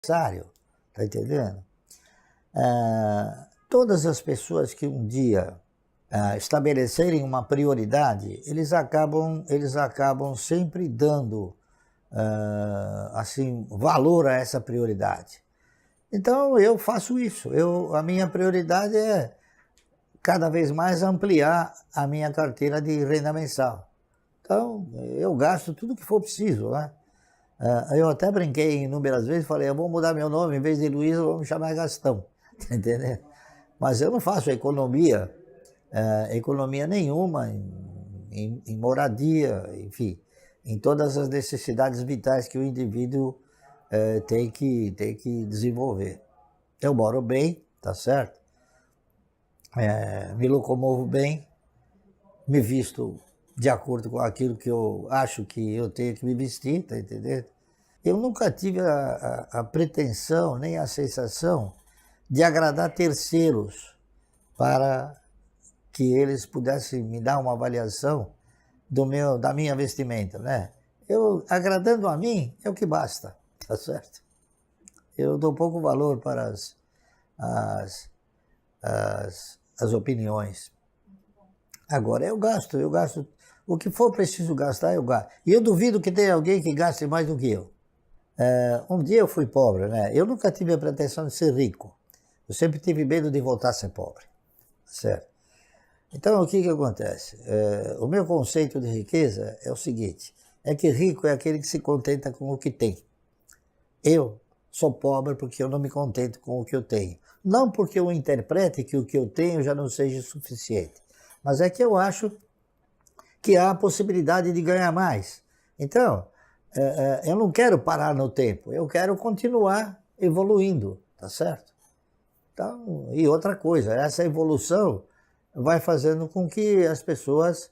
tá entendendo? Todas as pessoas que um dia estabelecerem uma prioridade, eles acabam sempre dando assim, valor a essa prioridade. Então eu faço isso, a minha prioridade é cada vez mais ampliar a minha carteira de renda mensal. Então eu gasto tudo que for preciso, né? Eu até brinquei inúmeras vezes, falei, eu vou mudar meu nome, em vez de Luiz, eu vou me chamar Gastão, tá entendendo? Mas eu não faço economia nenhuma em moradia, enfim, em todas as necessidades vitais que o indivíduo tem que desenvolver. Eu moro bem, tá certo? Me locomovo bem, me visto de acordo com aquilo que eu acho que eu tenho que me vestir, tá entendendo? Eu nunca tive a pretensão nem a sensação de agradar terceiros para que eles pudessem me dar uma avaliação da minha vestimenta, né? Eu, agradando a mim, é o que basta, tá certo? Eu dou pouco valor para as opiniões. Agora, eu gasto. O que for preciso gastar, eu gasto. E eu duvido que tenha alguém que gaste mais do que eu. Um dia eu fui pobre, né? Eu nunca tive a pretensão de ser rico. Eu sempre tive medo de voltar a ser pobre, certo? Então, o que acontece? O meu conceito de riqueza é o seguinte, é que rico é aquele que se contenta com o que tem. Eu sou pobre porque eu não me contento com o que eu tenho. Não porque eu interprete que o que eu tenho já não seja suficiente, mas é que eu acho que há a possibilidade de ganhar mais. Então, eu não quero parar no tempo, eu quero continuar evoluindo, tá certo? Então, e outra coisa, essa evolução vai fazendo com que as pessoas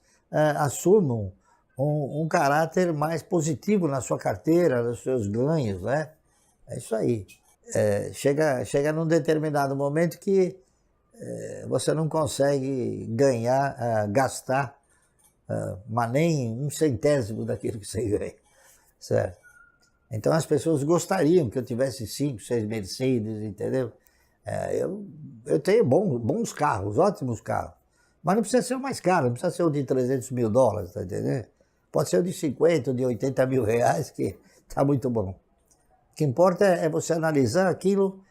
assumam um caráter mais positivo na sua carteira, nos seus ganhos, né? É isso aí. Chega num determinado momento que você não consegue gastar, mas nem um centésimo daquilo que você ganha, certo? Então as pessoas gostariam que eu tivesse 5, 6 Mercedes, entendeu? Eu tenho bons carros, ótimos carros, mas não precisa ser o mais caro, não precisa ser o de 300 mil dólares, tá entendendo? Pode ser o de 50, de 80 mil reais, que tá muito bom. O que importa é você analisar aquilo,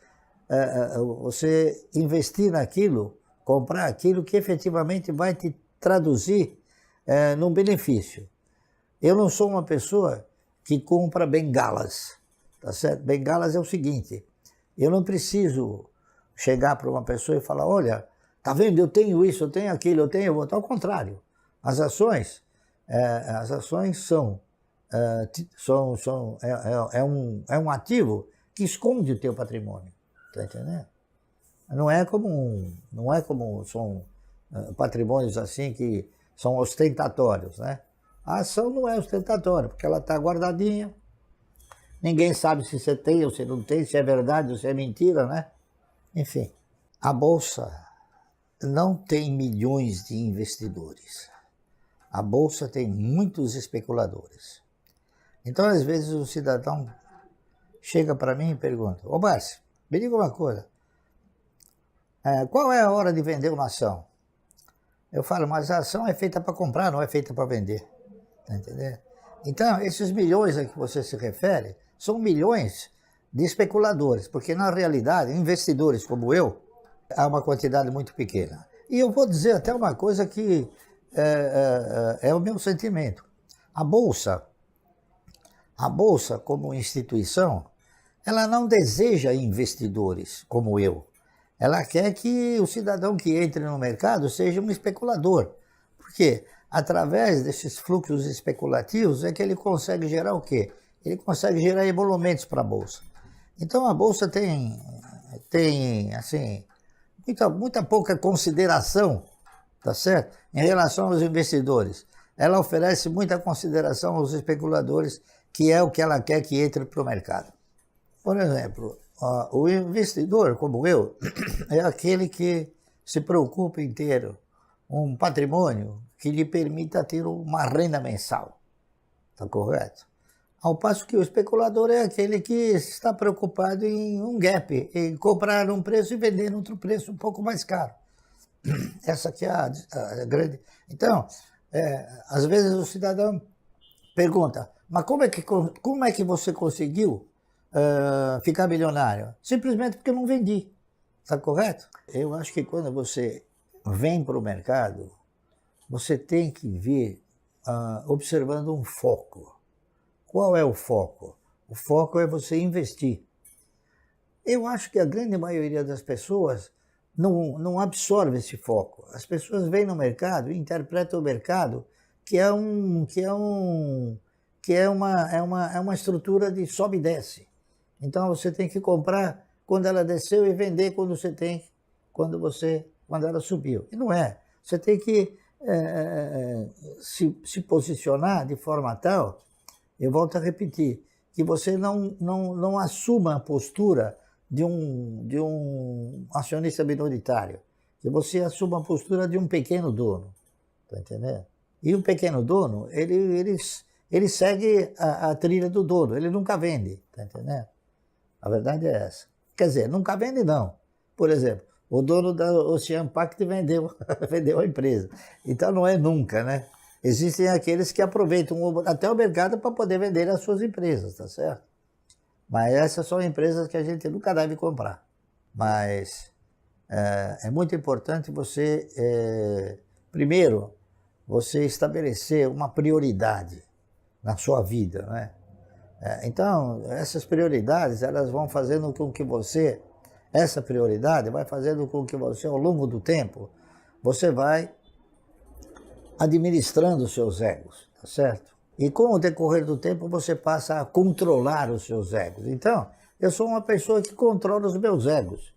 você investir naquilo, comprar aquilo que efetivamente vai te traduzir num benefício. Eu não sou uma pessoa que compra bengalas, tá certo? Bengalas é o seguinte, eu não preciso chegar para uma pessoa e falar, olha, tá vendo, eu tenho isso, eu tenho aquilo, eu tenho outro. Ao contrário, as ações são um ativo que esconde o teu patrimônio, tá entendendo? Não é como são patrimônios assim que são ostentatórios, né? A ação não é ostentatória, porque ela está guardadinha, ninguém sabe se você tem ou se não tem, se é verdade ou se é mentira, né? Enfim, a Bolsa não tem milhões de investidores. A Bolsa tem muitos especuladores. Então, às vezes, o cidadão chega para mim e pergunta, ô Márcio, me diga uma coisa, qual é a hora de vender uma ação? Eu falo, mas a ação é feita para comprar, não é feita para vender. Tá entendendo? Então, esses milhões a que você se refere são milhões de especuladores, porque na realidade, investidores como eu, há uma quantidade muito pequena. E eu vou dizer até uma coisa que é o meu sentimento. A Bolsa como instituição, ela não deseja investidores como eu. Ela quer que o cidadão que entre no mercado seja um especulador. Por quê? Através desses fluxos especulativos é que ele consegue gerar o quê? Ele consegue gerar emolumentos para a Bolsa. Então a Bolsa tem assim, muita pouca consideração, tá certo? Em relação aos investidores. Ela oferece muita consideração aos especuladores, que é o que ela quer que entre para o mercado. Por exemplo, o investidor, como eu, é aquele que se preocupa em ter um patrimônio que lhe permita ter uma renda mensal. Está correto? Ao passo que o especulador é aquele que está preocupado em um gap, em comprar um preço e vender outro preço um pouco mais caro. Essa aqui é a grande... Então, às vezes o cidadão pergunta, mas como é que você conseguiu ficar milionário? Simplesmente porque eu não vendi. Está correto? Eu acho que quando você vem para o mercado, você tem que vir observando um foco. Qual é o foco? O foco é você investir. Eu acho que a grande maioria das pessoas não absorve esse foco. As pessoas vêm no mercado e interpretam o mercado que é uma estrutura de sobe e desce. Então você tem que comprar quando ela desceu e vender quando ela subiu. E não é. Você tem que se posicionar de forma tal, eu volto a repetir, que você não assuma a postura de um acionista minoritário, que você assuma a postura de um pequeno dono, tá entendendo? E o pequeno dono, ele segue a trilha do dono, ele nunca vende, tá entendendo? A verdade é essa. Quer dizer, nunca vende não. Por exemplo, o dono da Ocean Pact vendeu a empresa. Então não é nunca, né? Existem aqueles que aproveitam até o mercado para poder vender as suas empresas, tá certo? Mas essas são empresas que a gente nunca deve comprar. Mas é muito importante você, primeiro, você estabelecer uma prioridade na sua vida, né? Então, essas prioridades, elas vão fazendo com que essa prioridade vai fazendo com que você, ao longo do tempo, você vai administrando os seus egos, tá certo? E com o decorrer do tempo você passa a controlar os seus egos. Então, eu sou uma pessoa que controla os meus egos.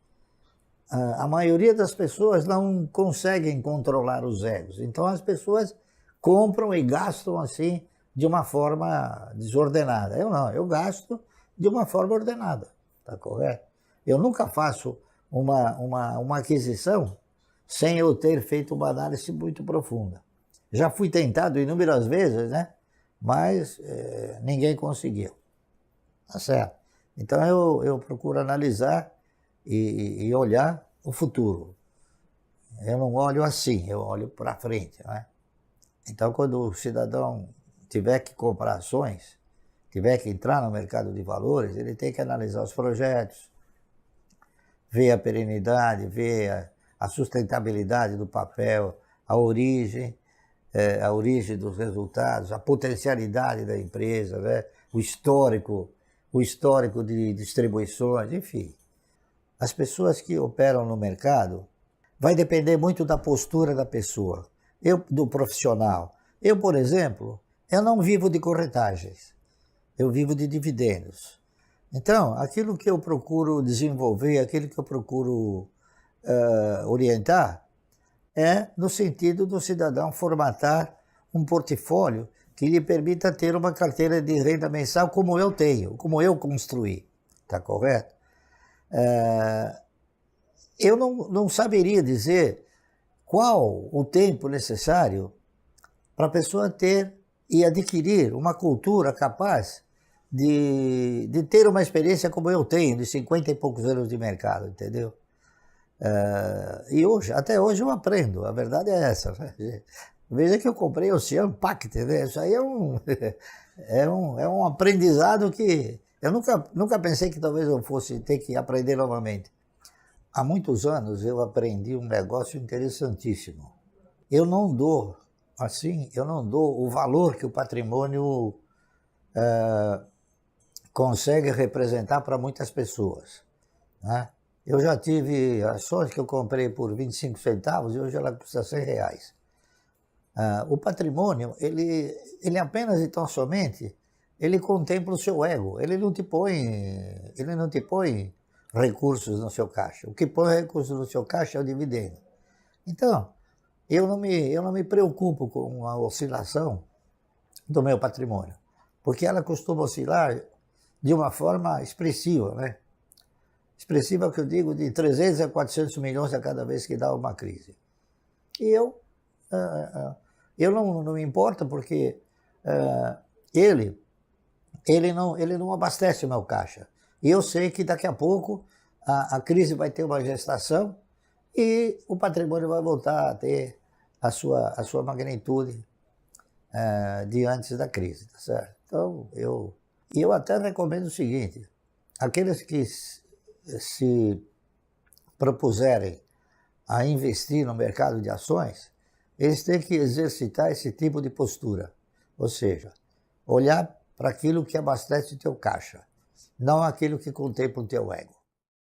A maioria das pessoas não conseguem controlar os egos. Então as pessoas compram e gastam assim de uma forma desordenada. Eu não, eu gasto de uma forma ordenada, tá correto? Eu nunca faço uma aquisição sem eu ter feito uma análise muito profunda. Já fui tentado inúmeras vezes, né? Mas ninguém conseguiu, tá certo? Então eu procuro analisar e olhar o futuro. Eu não olho assim, eu olho para frente, né? Então quando o cidadão tiver que comprar ações, tiver que entrar no mercado de valores, ele tem que analisar os projetos, ver a perenidade, ver a sustentabilidade do papel, a origem dos resultados, a potencialidade da empresa, né? o histórico de distribuições, enfim. As pessoas que operam no mercado, vai depender muito da postura da pessoa, do profissional. Eu, por exemplo, eu não vivo de corretagens, eu vivo de dividendos. Então, aquilo que eu procuro desenvolver, aquilo que eu procuro orientar, é no sentido do cidadão formatar um portfólio que lhe permita ter uma carteira de renda mensal como eu tenho, como eu construí. Está correto? Eu não saberia dizer qual o tempo necessário para a pessoa ter e adquirir uma cultura capaz de ter uma experiência como eu tenho, de 50 e poucos anos de mercado, entendeu? E até hoje eu aprendo, a verdade é essa. Né? Veja que eu comprei o Ocean Pact, né? Isso aí é um aprendizado que eu nunca pensei que talvez eu fosse ter que aprender novamente. Há muitos anos eu aprendi um negócio interessantíssimo. Eu não dou o valor que o patrimônio consegue representar para muitas pessoas, né? Eu já tive ações que eu comprei por 25 centavos e hoje ela custa R$100. O patrimônio, ele apenas e tão somente, ele contempla o seu ego, ele não te põe recursos no seu caixa. O que põe recursos no seu caixa é o dividendo. Então, eu não me preocupo com a oscilação do meu patrimônio, porque ela costuma oscilar de uma forma expressiva, né? Expressiva que eu digo de 300 a 400 milhões a cada vez que dá uma crise. E eu não me importo porque ele ele não abastece o meu caixa. E eu sei que daqui a pouco a crise vai ter uma gestação e o patrimônio vai voltar a ter a sua magnitude de antes da crise, tá certo? Então, eu até recomendo o seguinte, aqueles que se propuserem a investir no mercado de ações, eles têm que exercitar esse tipo de postura, ou seja, olhar para aquilo que abastece o teu caixa, não aquilo que contempla o teu ego.